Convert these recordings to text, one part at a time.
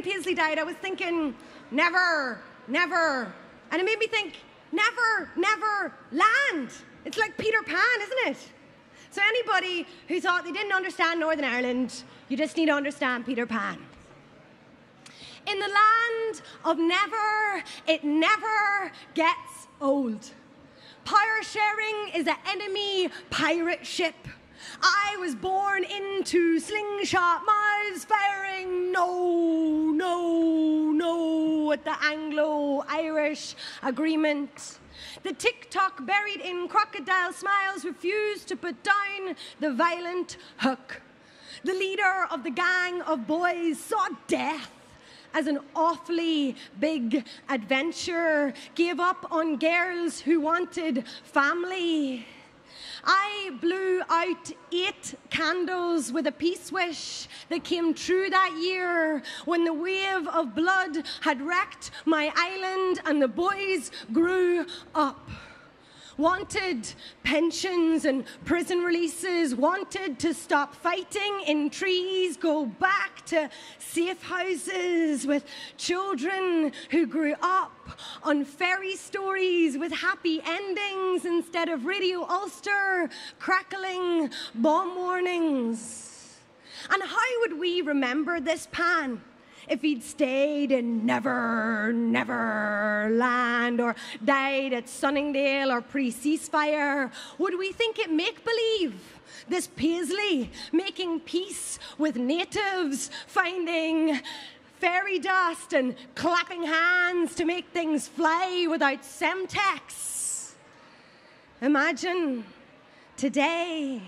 Paisley died, I was thinking, never, never. And it made me think, never, never land. It's like Peter Pan, isn't it? So anybody who thought they didn't understand Northern Ireland, you just need to understand Peter Pan. In the land of never, it never gets old. Pirate sharing is an enemy pirate ship. I was born into slingshot miles firing, no, no, no, at the Anglo-Irish agreement. The TikTok buried in crocodile smiles refused to put down the violent hook. The leader of the gang of boys saw death as an awfully big adventure, gave up on girls who wanted family. I blew out 8 candles with a peace wish that came true that year when the wave of blood had wrecked my island and the boys grew up. Wanted pensions and prison releases, wanted to stop fighting in trees, go back to safe houses with children who grew up on fairy stories with happy endings instead of Radio Ulster crackling bomb warnings. And how would we remember this Pan if he'd stayed in Never, Never Land or died at Sunningdale or pre-ceasefire? Would we think it make-believe? This Paisley making peace with natives, finding fairy dust and clapping hands to make things fly without Semtex. Imagine today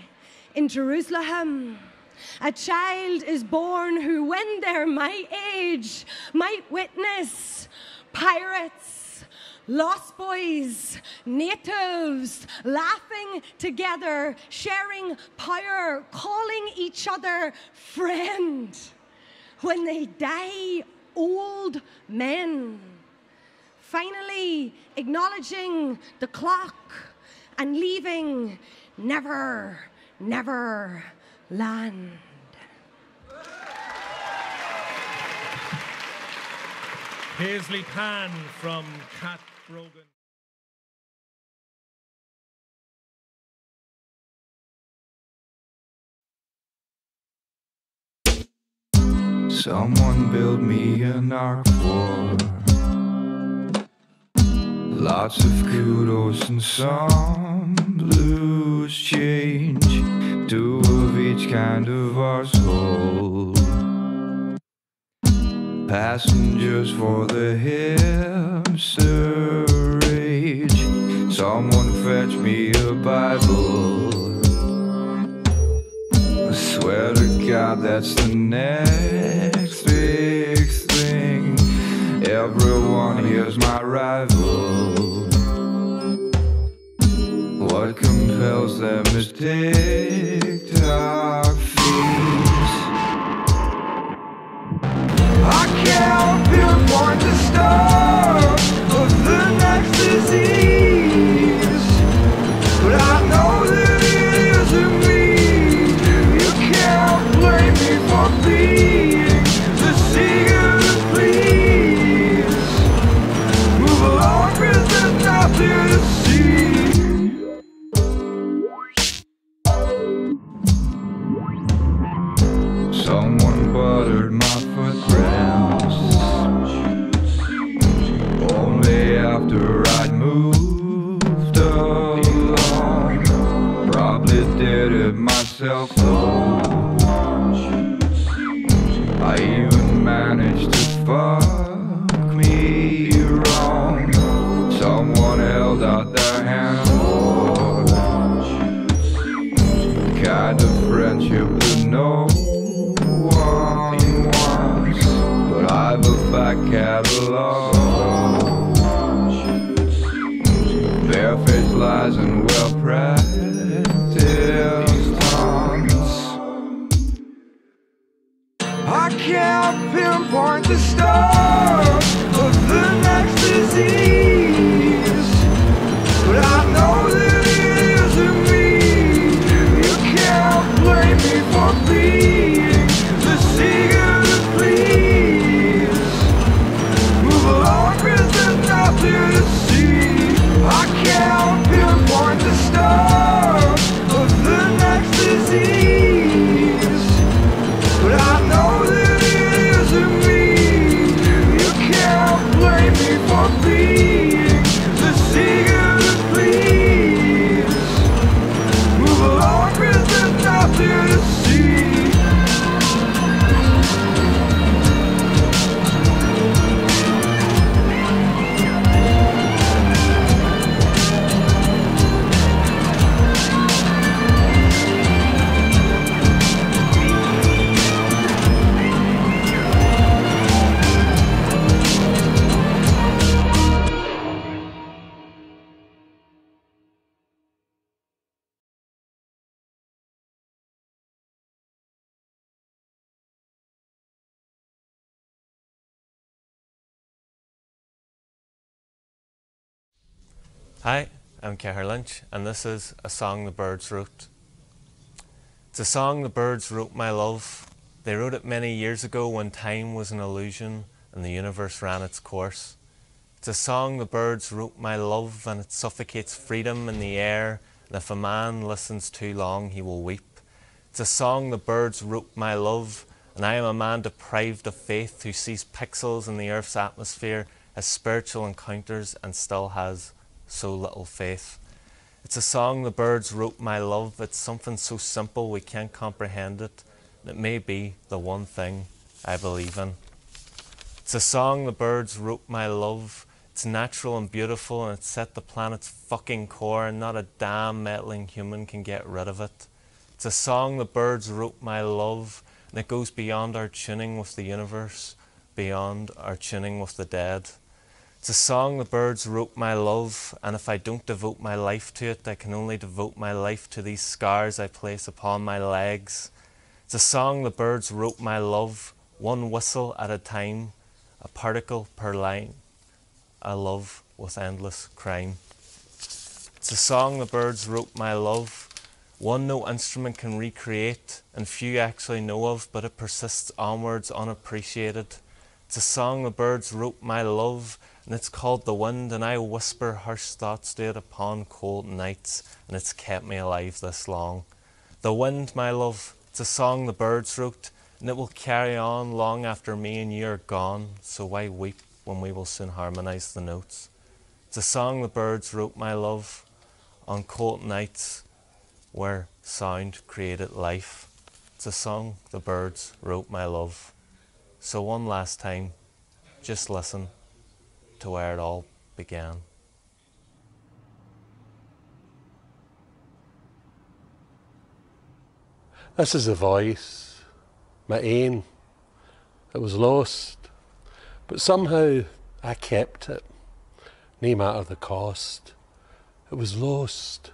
in Jerusalem, a child is born who, when they're my age, might witness pirates, lost boys, natives, laughing together, sharing power, calling each other friend. When they die, old men, finally acknowledging the clock and leaving Never, Never Land. Paisley Pan from Cat Brogan. Someone build me an ark for lots of kudos and some blues change. 2 of each kind of arsehole. Passengers for the hipster rage. Someone fetch me a Bible. I swear to God that's the next big thing. Everyone here's my rival. What compels them is TikTok feeds. I can't pinpoint the start of the next disease, but I know that it isn't me. You can't blame me for being the seeker to please. Move along, 'cause there's nothing to see. Someone buttered my footprints only after I'd moved along. Probably did it myself though. I even managed to fuck me wrong. Someone held out their hand for the kind of friendship that no one wants, but I've a back catalog, barefaced lies and well-practiced taunts. I can't pinpoint the start of the next disease, but I know that it isn't me. You can't blame me for being the seeker to please. Hi, I'm Cahir Lynch, and this is a song the birds wrote. It's a song the birds wrote, my love. They wrote it many years ago when time was an illusion and the universe ran its course. It's a song the birds wrote, my love, and it suffocates freedom in the air, and if a man listens too long, he will weep. It's a song the birds wrote, my love, and I am a man deprived of faith who sees pixels in the earth's atmosphere as spiritual encounters and still has so little faith. It's a song the birds wrote, my love. It's something so simple we can't comprehend it. It may be the one thing I believe in. It's a song the birds wrote, my love. It's natural and beautiful, and it's set the planet's fucking core, and not a damn meddling human can get rid of it. It's a song the birds wrote, my love, and it goes beyond our tuning with the universe, beyond our tuning with the dead. It's a song the birds wrote, my love, and if I don't devote my life to it, I can only devote my life to these scars I place upon my legs. It's a song the birds wrote, my love, one whistle at a time, a particle per line, a love with endless crime. It's a song the birds wrote, my love, one no instrument can recreate, and few actually know of, but it persists onwards unappreciated. It's a song the birds wrote, my love, and it's called The Wind, and I whisper harsh thoughts to it upon cold nights, and it's kept me alive this long. The Wind, my love, it's a song the birds wrote, and it will carry on long after me and you are gone, so why weep when we will soon harmonise the notes? It's a song the birds wrote, my love, on cold nights where sound created life. It's a song the birds wrote, my love. So one last time, just listen to where it all began. This is a voice, my ain. It was lost, but somehow I kept it, no matter the cost. It was lost.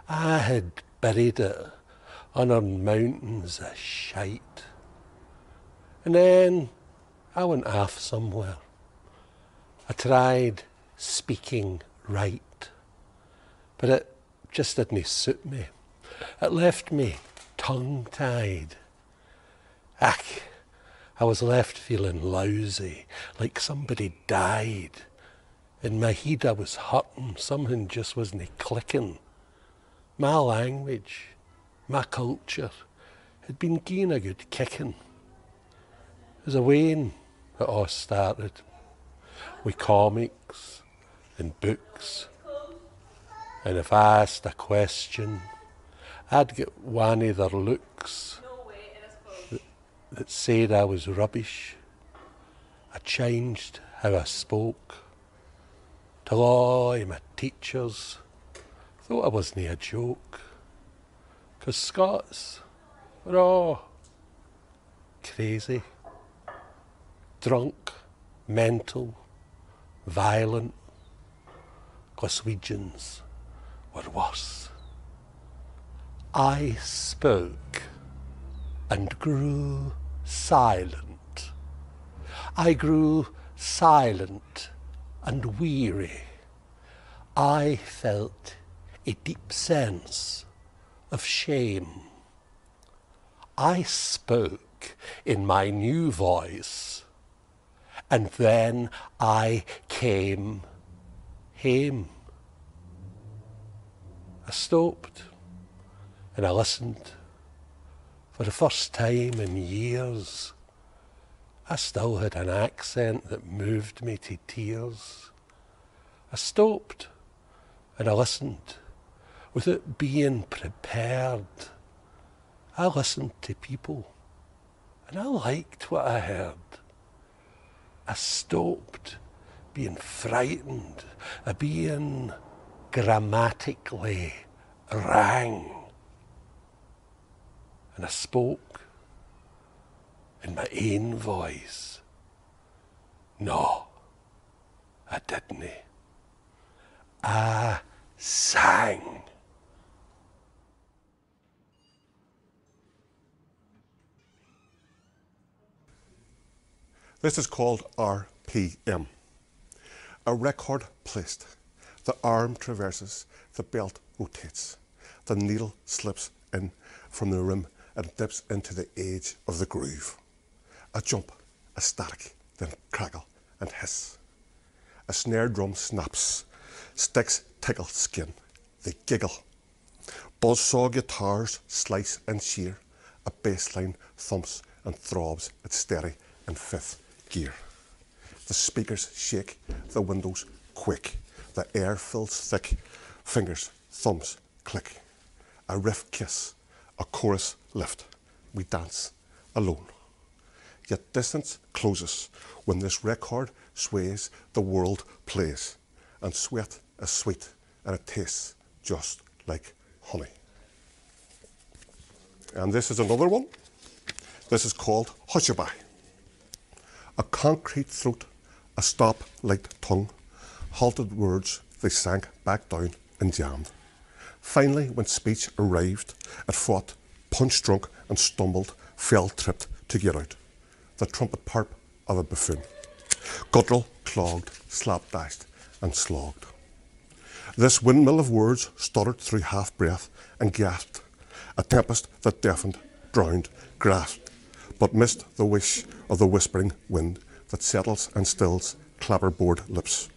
I had buried it under mountains of shite. And then I went off somewhere. I tried speaking right, but it just didn't suit me. It left me tongue-tied. I was left feeling lousy, like somebody died. In my head I was hurting, something just wasn't clicking. My language, my culture, had been given a good kicking. It was a when it all started, with comics and books. And if I asked a question, I'd get one of their looks that said I was rubbish. I changed how I spoke, till all my teachers thought I wasn't a joke. 'Cause Scots were all crazy, drunk, mental, violent. Glaswegians were worse. I spoke and grew silent. I grew silent and weary. I felt a deep sense of shame. I spoke in my new voice, and then I came home. I stopped and I listened. For the first time in years, I still had an accent that moved me to tears. I stopped and I listened without being prepared. I listened to people and I liked what I heard. I stopped being frightened of being grammatically wrong. And I spoke in my own voice. No, I didn't. I sang. This is called RPM, a record placed The arm traverses, the belt rotates. The needle slips in from the rim and dips into the edge of the groove. A jump, a static, then crackle and hiss. A snare drum snaps, sticks tickle skin, they giggle. Buzzsaw guitars slice and shear, a bass line thumps and throbs at steady in fifth gear. The speakers shake, the windows quake, the air fills thick, fingers, thumbs click. A riff kiss, a chorus lift, we dance alone. Yet distance closes when this record sways, the world plays, and sweat is sweet and it tastes just like honey. And this is another one. This is called Hushabye. A concrete throat, a stop-light tongue, halted words, they sank back down and jammed. Finally, when speech arrived, it fought, punched drunk and stumbled, fell tripped to get out. The trumpet part of a buffoon. Guttural, clogged, slapdashed and slogged. This windmill of words stuttered through half-breath and gasped. A tempest that deafened, drowned, grasped, but missed the wish of the whispering wind that settles and stills clapperboard lips.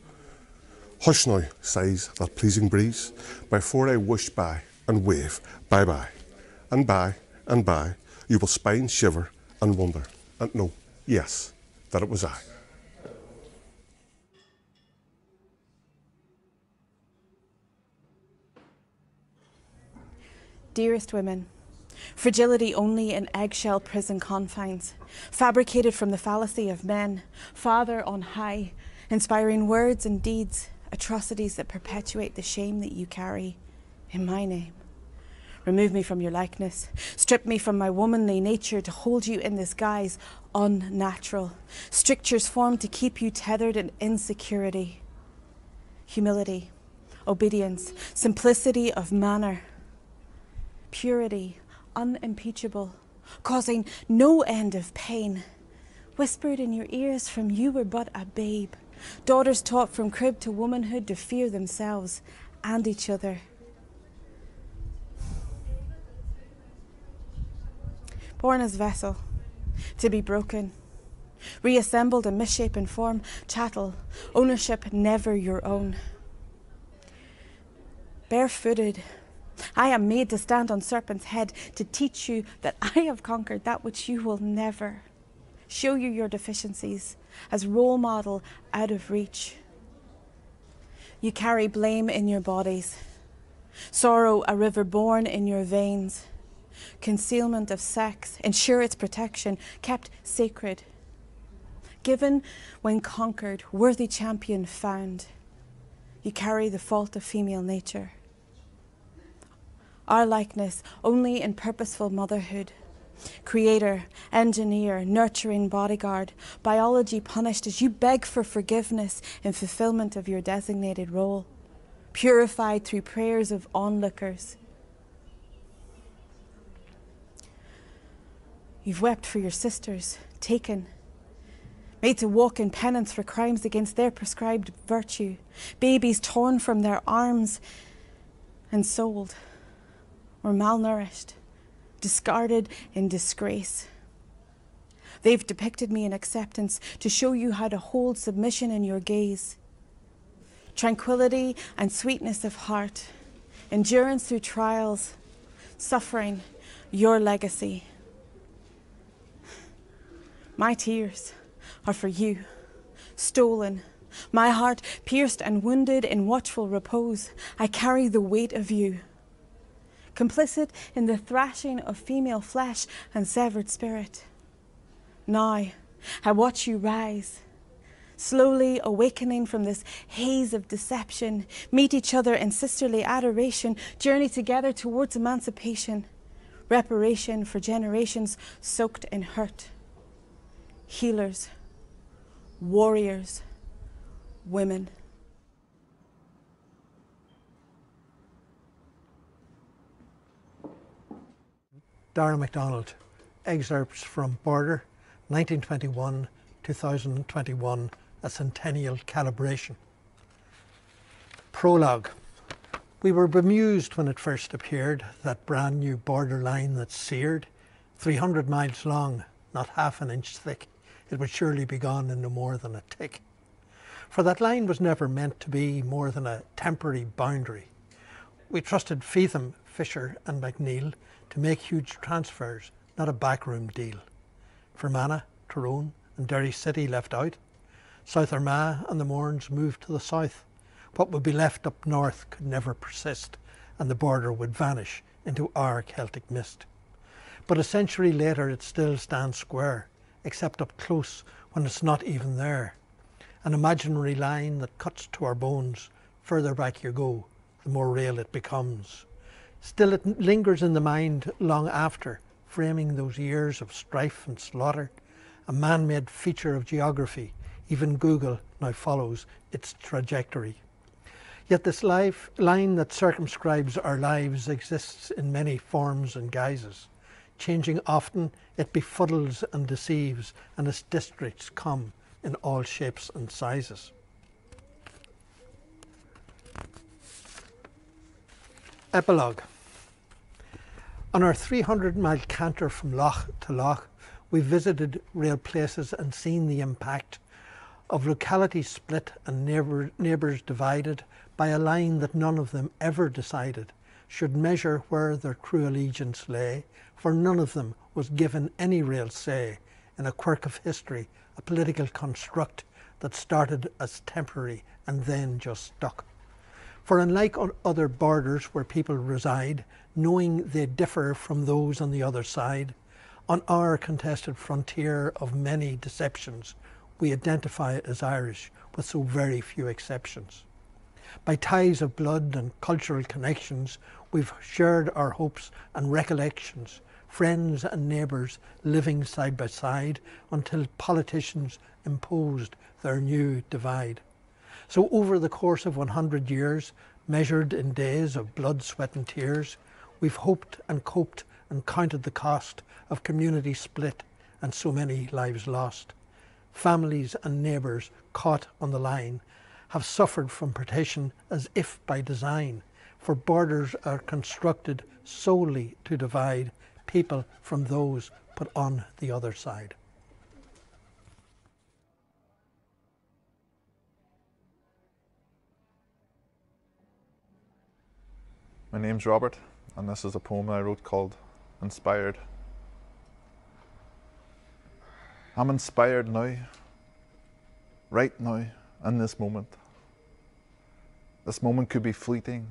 Hush now, sighs that pleasing breeze, before I whoosh by and wave bye-bye. And by, you will spine shiver and wonder, and know, yes, that it was I. Dearest women, fragility only in eggshell prison confines, fabricated from the fallacy of men, Father on high, inspiring words and deeds, atrocities that perpetuate the shame that you carry in my name. Remove me from your likeness, strip me from my womanly nature to hold you in this guise unnatural, strictures formed to keep you tethered in insecurity. Humility, obedience, simplicity of manner, purity, unimpeachable, causing no end of pain, whispered in your ears from you were but a babe, daughters taught from crib to womanhood to fear themselves and each other. Born as vessel, to be broken, reassembled in misshapen form, chattel, ownership never your own. Barefooted, I am made to stand on serpent's head to teach you that I have conquered that which you will never. Show you your deficiencies as role model out of reach. You carry blame in your bodies, sorrow a river born in your veins, concealment of sex, ensure its protection, kept sacred. Given when conquered, worthy champion found. You carry the fault of female nature. Our likeness only in purposeful motherhood. Creator, engineer, nurturing bodyguard, biology punished as you beg for forgiveness in fulfillment of your designated role. Purified through prayers of onlookers. You've wept for your sisters, taken, made to walk in penance for crimes against their prescribed virtue, babies torn from their arms and sold, or malnourished, discarded in disgrace. They've depicted me in acceptance to show you how to hold submission in your gaze, tranquility and sweetness of heart, endurance through trials, suffering, your legacy. My tears are for you, stolen, my heart pierced and wounded in watchful repose. I carry the weight of you, complicit in the thrashing of female flesh and severed spirit. Now, I watch you rise, slowly awakening from this haze of deception, meet each other in sisterly adoration, journey together towards emancipation, reparation for generations soaked in hurt. Healers, warriors, women. Darach MacDonald, excerpts from Border, 1921-2021, a centennial calibration. Prologue. We were bemused when it first appeared, that brand new border line that seared. 300 miles long, not half an inch thick. It would surely be gone in no more than a tick. For that line was never meant to be more than a temporary boundary. We trusted Feetham, Fisher and McNeil to make huge transfers, not a backroom deal. Fermanagh, Tyrone and Derry City left out. South Armagh and the Mournes moved to the south. What would be left up north could never persist, and the border would vanish into our Celtic mist. But a century later it still stands square, except up close when it's not even there. An imaginary line that cuts to our bones. Further back you go, the more real it becomes. Still it lingers in the mind long after, framing those years of strife and slaughter, a man-made feature of geography. Even Google now follows its trajectory. Yet this line that circumscribes our lives exists in many forms and guises. Changing often, it befuddles and deceives, and its districts come in all shapes and sizes. Epilogue. On our 300-mile canter from loch to loch, we visited real places and seen the impact of localities split and neighbours divided by a line that none of them ever decided should measure where their true allegiance lay, for none of them was given any real say in a quirk of history, a political construct that started as temporary and then just stuck. For unlike on other borders where people reside, knowing they differ from those on the other side, on our contested frontier of many deceptions, we identify as Irish with so very few exceptions. By ties of blood and cultural connections, we've shared our hopes and recollections, friends and neighbours living side by side until politicians imposed their new divide. So over the course of 100 years, measured in days of blood, sweat and tears, we've hoped and coped and counted the cost of community split and so many lives lost. Families and neighbours caught on the line have suffered from partition as if by design, for borders are constructed solely to divide people from those put on the other side. My name's Robert, and this is a poem I wrote called Inspired. I'm inspired now, right now, in this moment. This moment could be fleeting,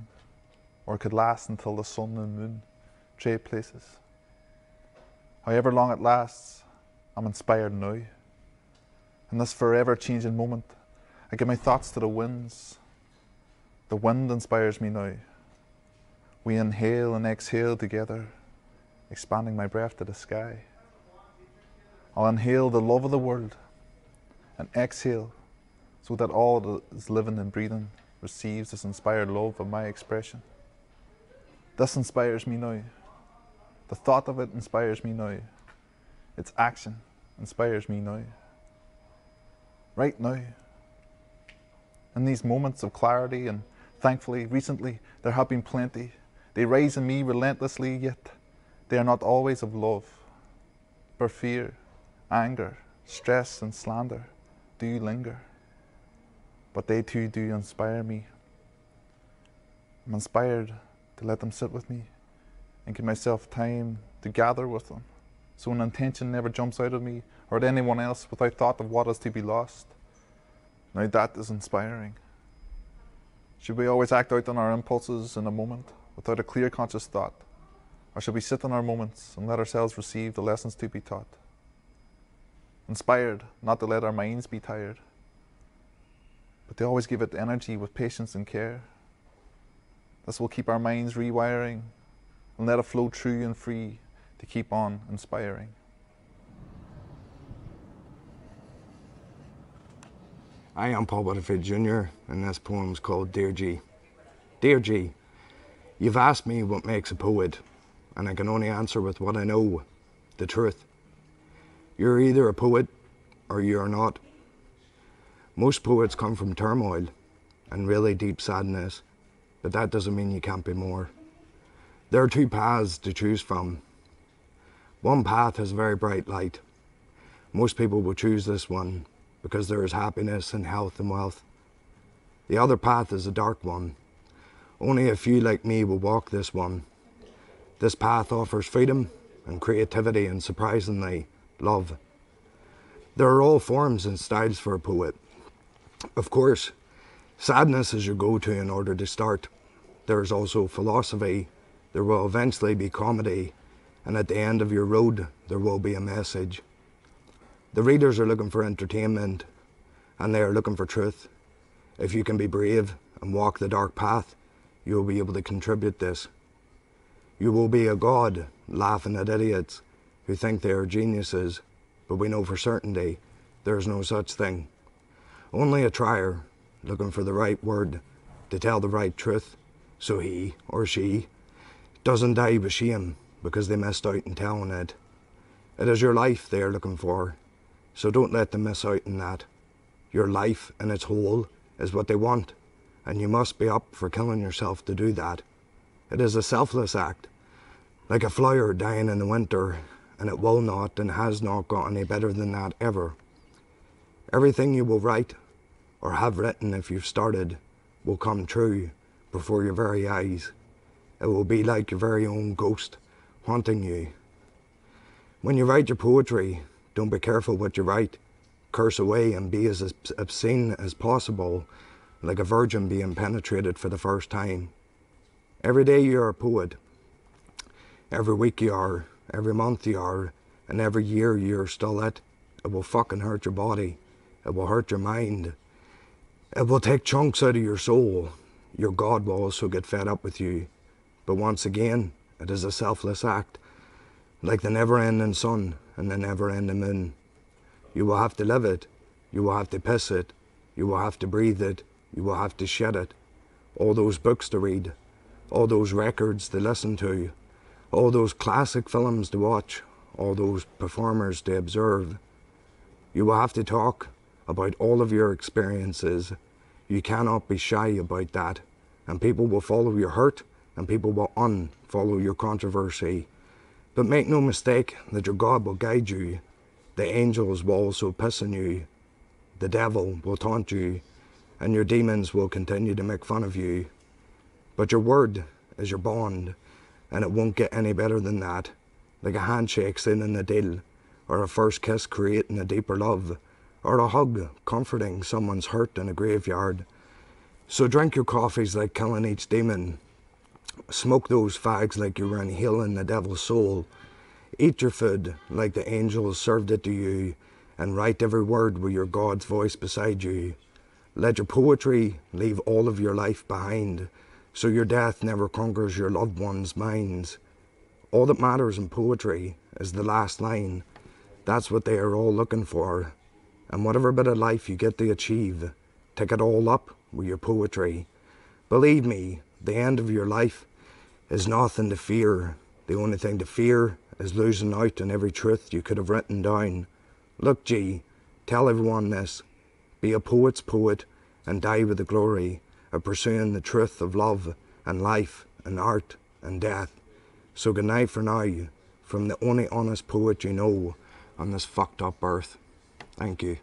or could last until the sun and moon trade places. However long it lasts, I'm inspired now. In this forever changing moment, I give my thoughts to the winds. The wind inspires me now. We inhale and exhale together, expanding my breath to the sky. I'll inhale the love of the world and exhale so that all that is living and breathing receives this inspired love of my expression. This inspires me now. The thought of it inspires me now. Its action inspires me now. Right now. In these moments of clarity, and thankfully recently there have been plenty, they rise in me relentlessly, yet they are not always of love. For fear, anger, stress and slander do linger, but they too do inspire me. I'm inspired to let them sit with me and give myself time to gather with them, so an intention never jumps out of me or at anyone else without thought of what is to be lost. Now that is inspiring. Should we always act out on our impulses in a moment without a clear conscious thought? Or should we sit in our moments and let ourselves receive the lessons to be taught? Inspired not to let our minds be tired, but to always give it energy with patience and care. This will keep our minds rewiring and let it flow true and free to keep on inspiring. I am Paul Butterfield Jr. and this poem's called Dear G. Dear G, you've asked me what makes a poet, and I can only answer with what I know, the truth. You're either a poet or you're not. Most poets come from turmoil, and really deep sadness, but that doesn't mean you can't be more. There are two paths to choose from. One path has very bright light. Most people will choose this one because there is happiness and health and wealth. The other path is a dark one. Only a few like me will walk this one. This path offers freedom and creativity and, surprisingly, love. There are all forms and styles for a poet. Of course, sadness is your go-to in order to start. There is also philosophy. There will eventually be comedy, and at the end of your road, there will be a message. The readers are looking for entertainment, and they are looking for truth. If you can be brave and walk the dark path, you will be able to contribute this. You will be a god laughing at idiots who think they are geniuses, but we know for certainty there is no such thing. Only a trier looking for the right word to tell the right truth, so he or she doesn't die with shame because they missed out in telling it. It is your life they are looking for, so don't let them miss out in that. Your life in its whole is what they want, and you must be up for killing yourself to do that. It is a selfless act, like a flower dying in the winter, and it will not and has not got any better than that ever. Everything you will write, or have written if you've started, will come true before your very eyes. It will be like your very own ghost haunting you. When you write your poetry, don't be careful what you write. Curse away and be as obscene as possible, like a virgin being penetrated for the first time. Every day you're a poet. Every week you are, every month you are, and every year you're still it. It will fucking hurt your body. It will hurt your mind. It will take chunks out of your soul. Your God will also get fed up with you. But once again, it is a selfless act, like the never-ending sun and the never-ending moon. You will have to live it. You will have to piss it. You will have to breathe it. You will have to shed it. All those books to read. All those records to listen to. All those classic films to watch. All those performers to observe. You will have to talk about all of your experiences. You cannot be shy about that. And people will follow your hurt, and people will unfollow your controversy. But make no mistake that your God will guide you. The angels will also piss on you. The devil will taunt you, and your demons will continue to make fun of you. But your word is your bond, and it won't get any better than that. Like a handshake sealing a deal, or a first kiss creating a deeper love, or a hug comforting someone's hurt in a graveyard. So drink your coffees like killing each demon. Smoke those fags like you were inhaling the devil's soul. Eat your food like the angels served it to you, and write every word with your God's voice beside you. Let your poetry leave all of your life behind, so your death never conquers your loved ones' minds. All that matters in poetry is the last line. That's what they are all looking for. And whatever bit of life you get to achieve, take it all up with your poetry. Believe me, the end of your life is nothing to fear. The only thing to fear is losing out on every truth you could have written down. Look, G, tell everyone this. Be a poet's poet and die with the glory of pursuing the truth of love and life and art and death. So good night for now, from the only honest poet you know on this fucked up earth. Thank you.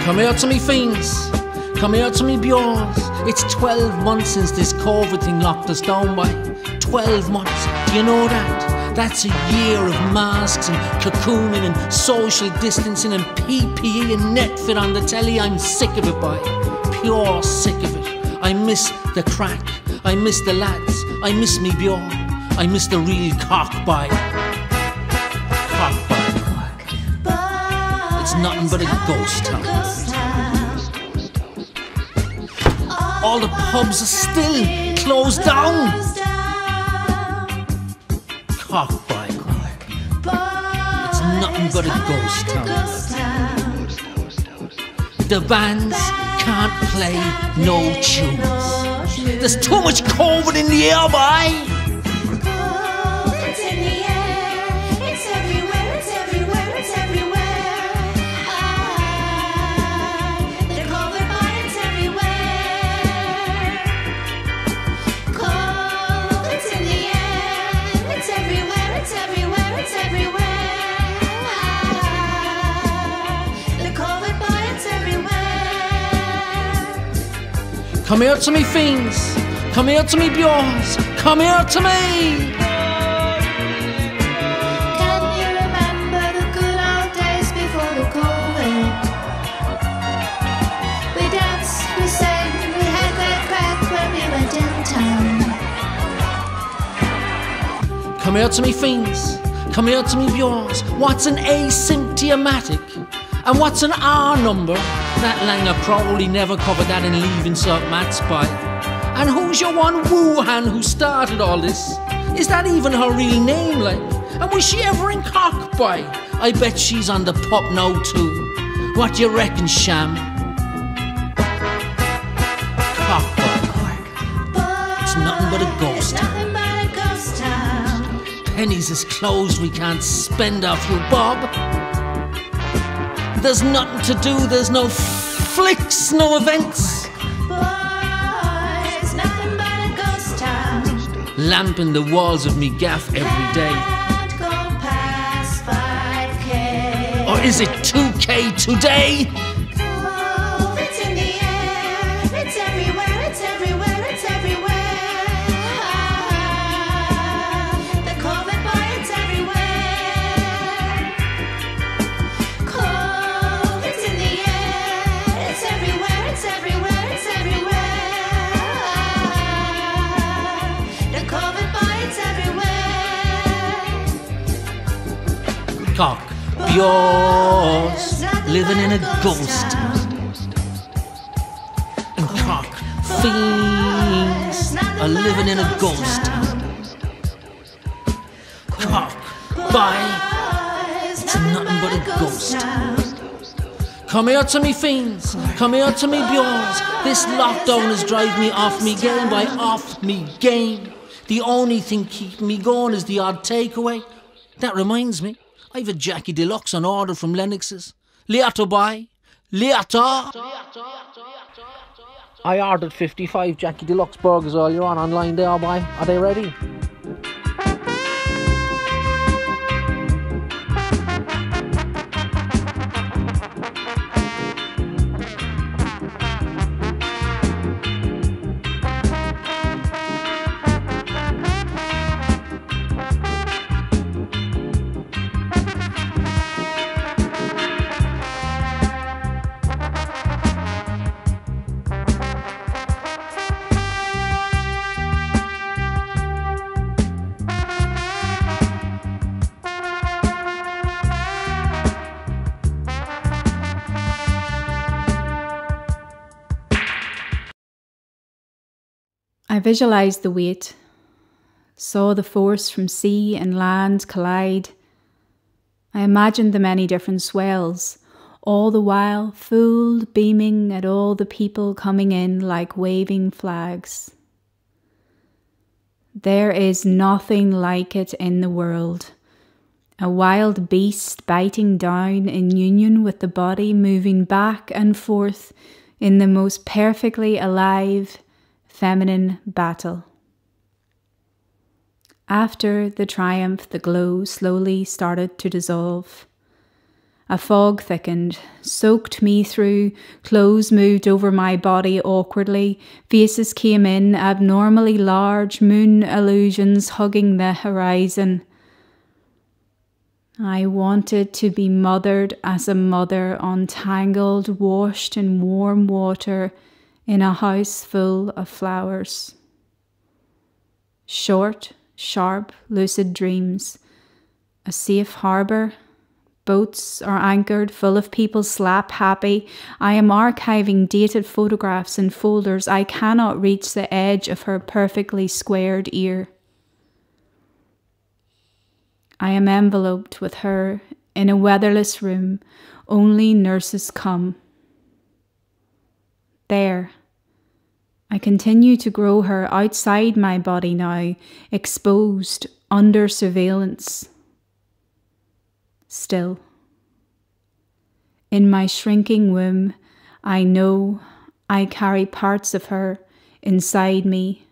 Come here to me fiends, come here to me bjorns. It's 12 months since this COVID thing locked us down by. 12 months, do you know that? That's a year of masks and cocooning and social distancing and PPE and Netfit on the telly. I'm sick of it, boy, pure sick of it. I miss the crack, I miss the lads, I miss me bjorn, I miss the real cock, boy. Cock, boy. It's nothing but a ghost town. All the pubs are still closed down. Cork by Cork. It's nothing but a ghost town. The bands can't play no tunes. There's too much COVID in the air, boy. Come here to me, fiends. Come here to me, bjorns. Come here to me. Can you remember the good old days before the COVID? We danced, we sang, we had great crack when we went in town. Come here to me, fiends. Come here to me, bjorns. What's an asymptomatic? And what's an R number? That Langer probably never covered that in Leaving St. Matt's by. And who's your one Wuhan who started all this? Is that even her real name, like? And was she ever in Cork by? I bet she's on the pop now too. What do you reckon, Sham? Cork by Cork. It's nothing but a ghost town. Pennies is closed, we can't spend off you, Bob. There's nothing to do, there's no flicks, no events. Boys, nothing but a ghost town. Lamping the walls of me gaff every day. Can't go past 5K. Or is it 2K today? COVID's in the air. It's everywhere, it's everywhere, it's everywhere. The COVID boy, it's everywhere. COVID's in the air. It's everywhere, it's everywhere, it's everywhere. The COVID boy, it's everywhere. Cork, yours, living in a ghost town. And Cork, fiends, are living in a ghost town. Cork, bye, it's nothing but a ghost town. Come here to me, fiends, come here to me, bjorns. This lockdown is driving me off me game by off me game. The only thing keeping me going is the odd takeaway. That reminds me, I've a Jackie Deluxe on order from Lennox's. Later, bye. Later. I ordered 55 Jackie Deluxe burgers earlier on online there, boy. Are they ready? I visualised the weight, saw the force from sea and land collide. I imagined the many different swells, all the while fooled, beaming at all the people coming in like waving flags. There is nothing like it in the world. A wild beast biting down in union with the body, moving back and forth in the most perfectly alive, feminine battle. After the triumph, the glow slowly started to dissolve. A fog thickened, soaked me through, clothes moved over my body awkwardly, faces came in, abnormally large, moon illusions hugging the horizon. I wanted to be mothered as a mother, untangled, washed in warm water, in a house full of flowers. Short, sharp, lucid dreams. A safe harbour. Boats are anchored, full of people slap happy. I am archiving dated photographs in folders. I cannot reach the edge of her perfectly squared ear. I am enveloped with her in a weatherless room, only nurses come. There, I continue to grow her outside my body now, exposed, under surveillance. Still, in my shrinking womb, I know I carry parts of her inside me,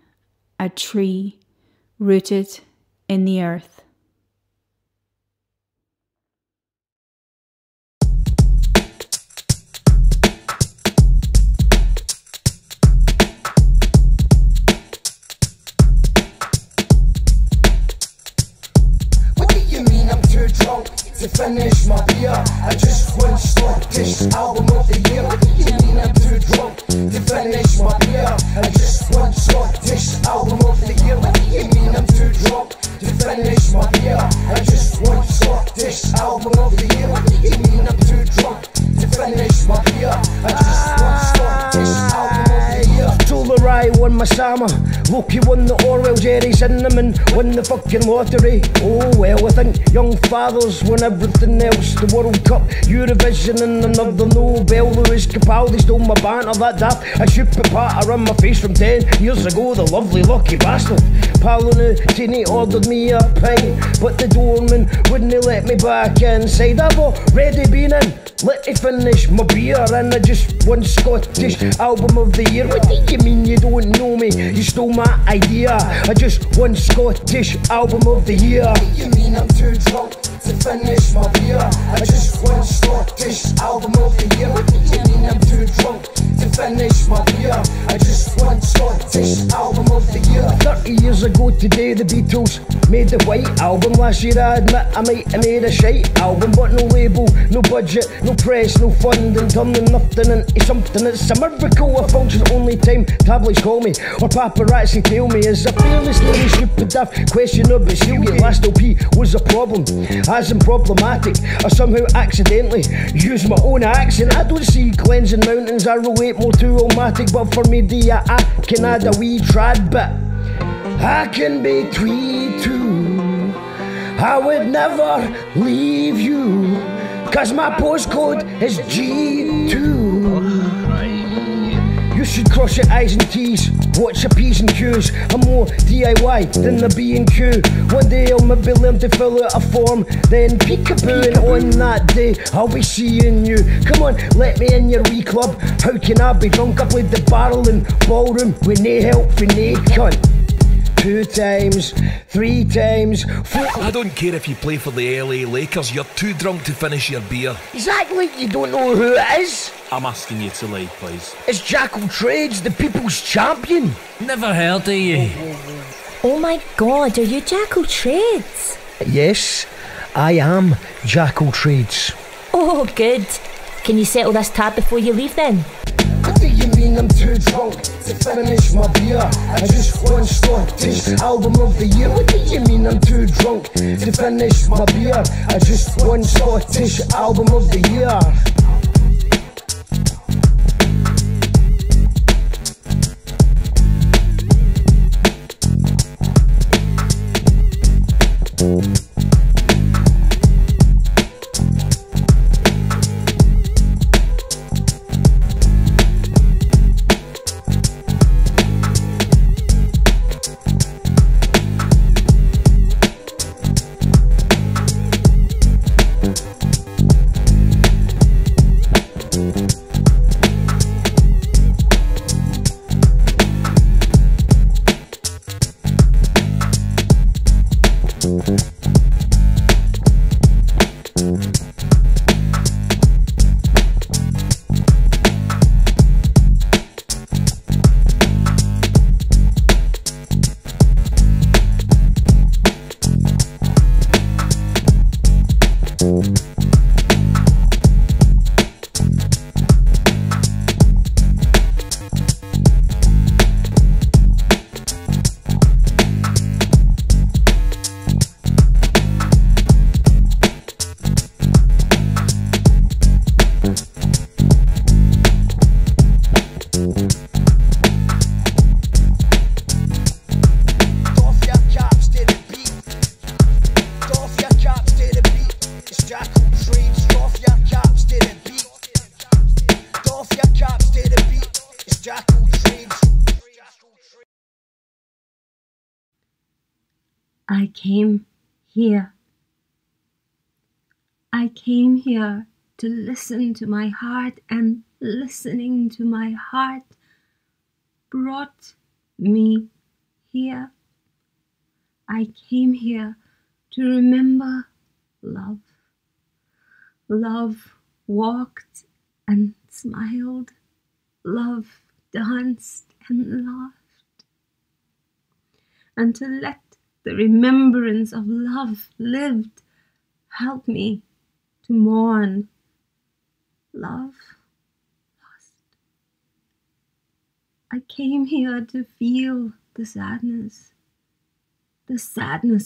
a tree rooted in the earth. To finish my beer, I just won Scottish Album of the Year. What do you mean I'm too drunk to finish my beer? I just won Scottish Album of the Year. What do you mean I'm too drunk to finish my beer? I just won Scottish Album of the Year. What do you mean I'm too drunk to finish my beer? I just won Scottish Album of the Year. Told her I won my summer. Loki won the Orwell, Jerry Cinnamon won the fucking lottery. Oh well, I think young fathers won everything else. The World Cup, Eurovision and another Nobel. Lewis Capaldi stole my banter, that daft I shoot the patter on my face from 10 years ago. The lovely lucky bastard Paolo Nutini ordered me a pint, but the doorman wouldn't let me back inside. I've already been in, let me finish my beer, and I just won Scottish Album of the Year. What do you mean you don't know me? You stole my idea. I just won Scottish Album of the Year. What do you mean I'm too drunk to finish my beer? I just won Scottish Album of the Year. What do you mean I'm too drunk to finish my beer? I just won Scottish Album of the Year. 30 years ago today the Beatles made the White Album. Last year I admit I might have made a shite album, but no label, no budget, no press, no funding, turning nothing into something. It's a miracle, a function only time tabloids call me or paparazzi tell me. Is a fearless lady stupid daft question of but she'll get last LP was a problem, as in problematic. I somehow accidentally use my own accent. I don't see cleansing mountains, I relate more to Romantic, but for me dear I can add a wee trad bit. I can be tweed too, I would never leave you, cause my postcode is G2. You should cross your I's and T's, watch your P's and Q's. I'm more DIY than the B&Q. One day I'll maybe learn to fill out a form, then peekaboo, and on that day I'll be seeing you. Come on, let me in your wee club. How can I be drunk? I played the barrel and ballroom with nae help from nae cunt. 2 times, 3 times, 4. I don't care if you play for the LA Lakers, you're too drunk to finish your beer. Exactly, you don't know who it is? I'm asking you to leave, please. It's Jackal Trades, the people's champion. Never heard of you. Oh my god, are you Jackal Trades? Yes, I am Jackal Trades. Oh, good. Can you settle this tab before you leave then? What do you mean I'm too drunk to finish my beer? I just won Scottish Album of the Year. What do you mean I'm too drunk to finish my beer? I just won Scottish Album of the Year. I came here. I came here to listen to my heart, and listening to my heart brought me here. I came here to remember love. Love walked and smiled. Love danced and laughed. And to let the remembrance of love lived help me to mourn love lost. I came here to feel the sadness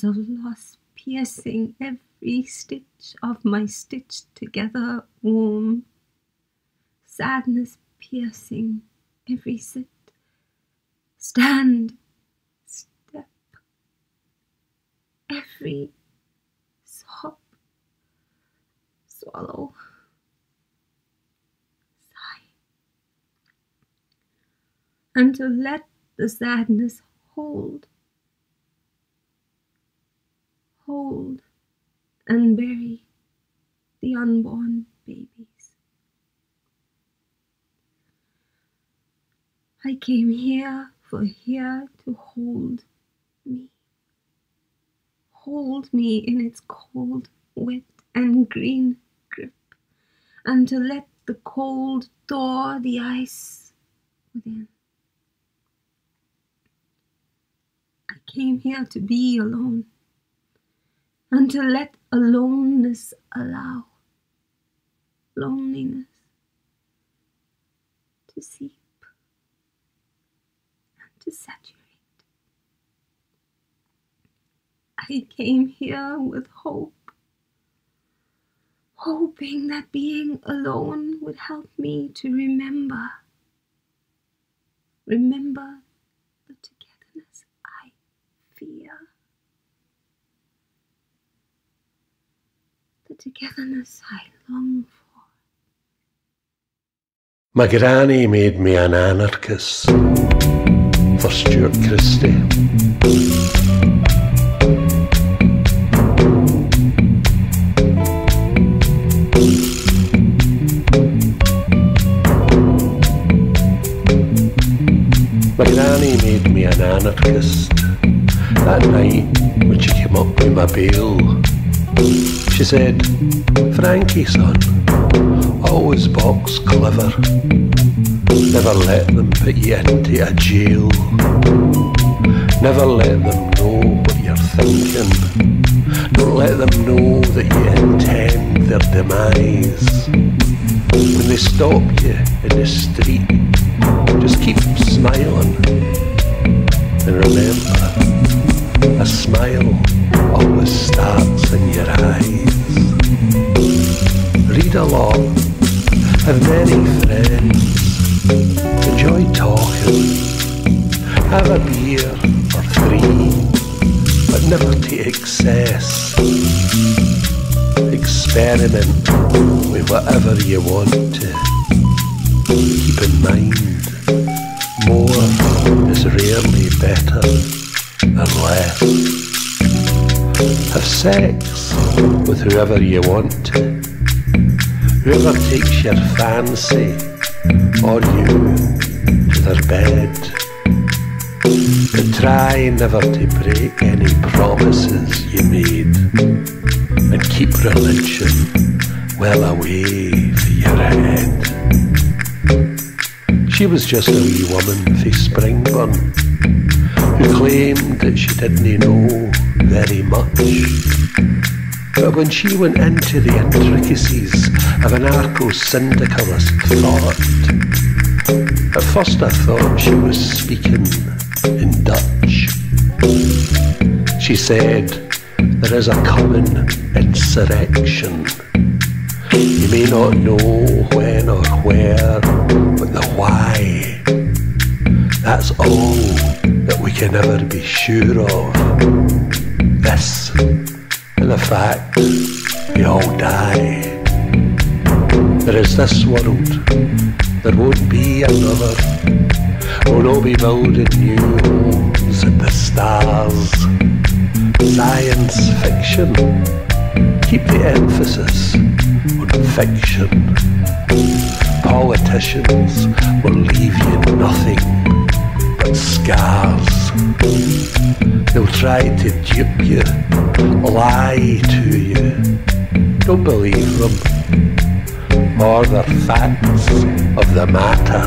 of loss piercing every stitch of my stitched together womb. Sadness piercing every sit, stand, step, every sob, swallow, sigh. And to let the sadness hold and bury the unborn babies. I came here to hold me in its cold, wet and green grip, and to let the cold thaw the ice within. I came here to be alone, and to let aloneness allow loneliness to seep and to saturate. I came here with hope, hoping that being alone would help me to remember the togetherness I fear. The togetherness I long for. My granny made me an anarchist for Stuart Christie. My granny made me an anarchist that night when she came up with my bail. She said, Frankie, son, always box clever. Never let them put you into a jail. Never let them know what you're thinking. Don't let them know that you intend their demise. When they stop you in the street, just keep smiling. And remember, a smile always starts in your eyes. Read a lot, have many friends, enjoy talking, have a beer or 3, but never to excess. Experiment with whatever you want to. Keep in mind, more is rarely better than less. Have sex with whoever you want to, whoever takes your fancy, or you to their bed. But try never to break any promises you made, and keep religion well away from your head. She was just a wee woman fae Springburn, who claimed that she didn't know very much. But when she went into the intricacies of anarcho-syndicalist thought, at first I thought she was speaking in Dutch. She said, there is a coming insurrection. You may not know when or where, but the why. That's all that we can never be sure of. This, and the fact we all die. There is this world, there won't be another. We'll all be building new homes in the stars. It's fiction. Keep the emphasis on fiction. Politicians will leave you nothing but scars. They'll try to dupe you, lie to you. Don't believe them, or their facts of the matter.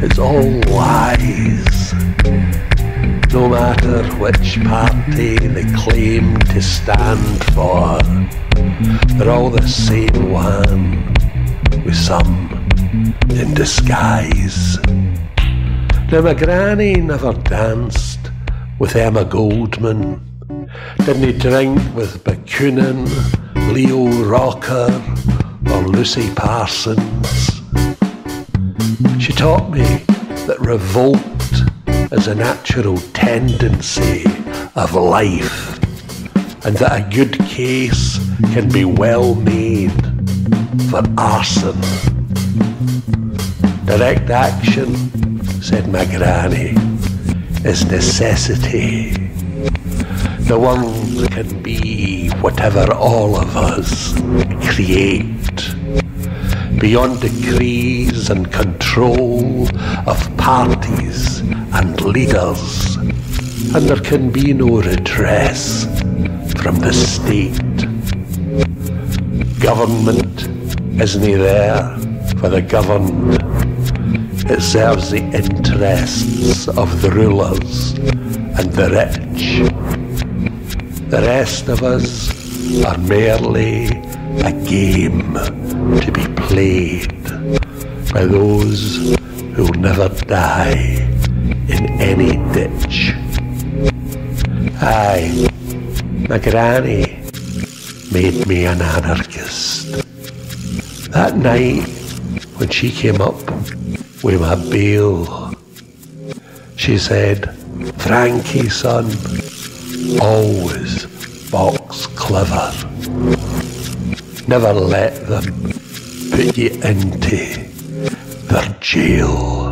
It's all lies. No matter which party they claim to stand for, they're all the same one, with some in disguise. Now my granny never danced with Emma Goldman, didn't drink with Bakunin, Leo Rocker or Lucy Parsons. She taught me that revolt is a natural tendency of life, and that a good case can be well made for arson. Direct action, said my granny, is necessity. The world can be whatever all of us create, beyond decrees and control of parties and leaders, and there can be no redress from the state. Government isn't there for the governed. It serves the interests of the rulers and the rich. The rest of us are merely a game to be played by those who'll never die in any ditch. Aye, my granny made me an anarchist. That night when she came up with my bail, she said, "Frankie, son, always box clever. Never let them put you into their jail."